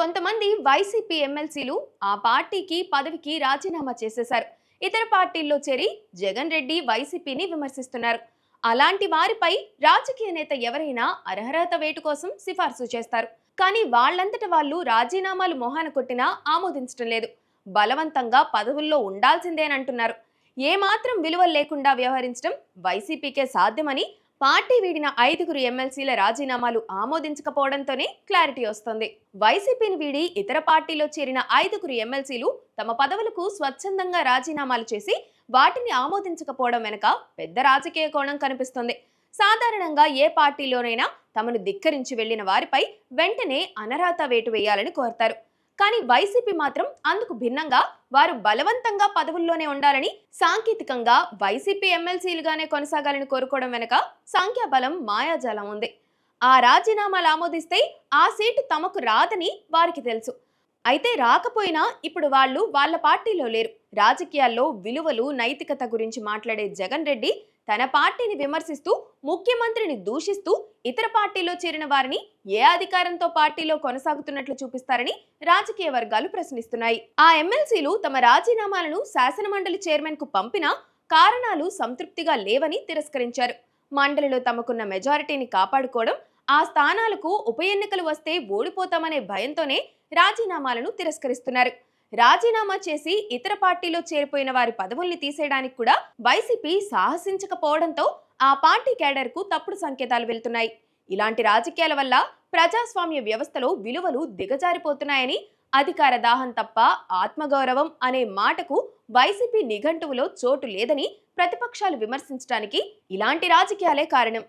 కొంతమంది వైసీపీ ఎమ్మెల్సీలు ఆ పార్టీకి పదవికి రాజీనామా చేసేశారు. ఇతర పార్టీల్లో చేరి జగన్ రెడ్డి వైసీపీని విమర్శిస్తున్నారు. అలాంటి వారిపై రాజకీయ నేత ఎవరైనా అర్హత వేటు కోసం సిఫార్సు చేస్తారు. కానీ వాళ్ళంతట వాళ్ళు రాజీనామాలు మొహాన కొట్టినా ఆమోదించడం లేదు. బలవంతంగా పదవుల్లో ఉండాల్సిందేనంటున్నారు. ఏమాత్రం విలువలు లేకుండా వ్యవహరించడం వైసీపీకే సాధ్యమని పార్టీ వీడిన 5గురు ఎమ్మెల్సీల రాజీనామాలు ఆమోదించకపోవడంతోనే క్లారిటీ వస్తోంది. వైసీపీని వీడి ఇతర పార్టీలో చేరిన 5గురు ఎమ్మెల్సీలు తమ పదవులకు స్వచ్ఛందంగా రాజీనామాలు చేసి వాటిని ఆమోదించకపోవడం వెనుక పెద్ద రాజకీయ కోణం కనిపిస్తోంది. సాధారణంగా ఏ పార్టీలోనైనా తమను ధిక్కరించి వెళ్లిన వారిపై వెంటనే అనర్హత వేటు వేయాలని కోరతారు. కానీ వైసీపీ మాత్రం అందుకు భిన్నంగా వారు బలవంతంగా పదవుల్లోనే ఉండాలని, సాంకేతికంగా వైసీపీ ఎమ్మెల్సీలుగానే కొనసాగాలని కోరుకోవడం వెనక సంఖ్యాబలం మాయాజాలం ఉంది. ఆ రాజీనామాలు ఆమోదిస్తే ఆ సీటు తమకు రాదని వారికి తెలుసు. అయితే రాకపోయినా ఇప్పుడు వాళ్ళు వాళ్ళ పార్టీలో లేరు. రాజకీయాల్లో విలువలు, నైతికత గురించి మాట్లాడే జగన్ రెడ్డి తన పార్టీని విమర్శిస్తూ, ముఖ్యమంత్రిని దూషిస్తూ ఇతర పార్టీలో చేరిన వారిని ఏ అధికారంతో పార్టీలో కొనసాగుతున్నట్లు చూపిస్తారని రాజకీయ వర్గాలు ప్రశ్నిస్తున్నాయి. ఆ ఎమ్మెల్సీలు తమ రాజీనామాలను శాసనమండలి చైర్మన్ కు పంపినా కారణాలు సంతృప్తిగా లేవని తిరస్కరించారు. మండలిలో తమకున్న మెజారిటీని కాపాడుకోవడం, ఆ స్థానాలకు ఉప ఎన్నికలు వస్తే ఓడిపోతామనే భయంతోనే రాజీనామాలను తిరస్కరిస్తున్నారు. రాజీనామా చేసి ఇతర పార్టీలో చేరిపోయిన వారి పదవుల్ని తీసేయడానికి కూడా వైసీపీ సాహసించకపోవడంతో ఆ పార్టీ కేడర్ కు తప్పుడు సంకేతాలు వెళ్తున్నాయి. ఇలాంటి రాజకీయాల వల్ల ప్రజాస్వామ్య వ్యవస్థలో విలువలు దిగజారిపోతున్నాయని, అధికార దాహం తప్ప ఆత్మగౌరవం అనే మాటకు వైసీపీ నిఘంటువులో చోటు లేదని ప్రతిపక్షాలు విమర్శించడానికి ఇలాంటి రాజకీయాలే కారణం.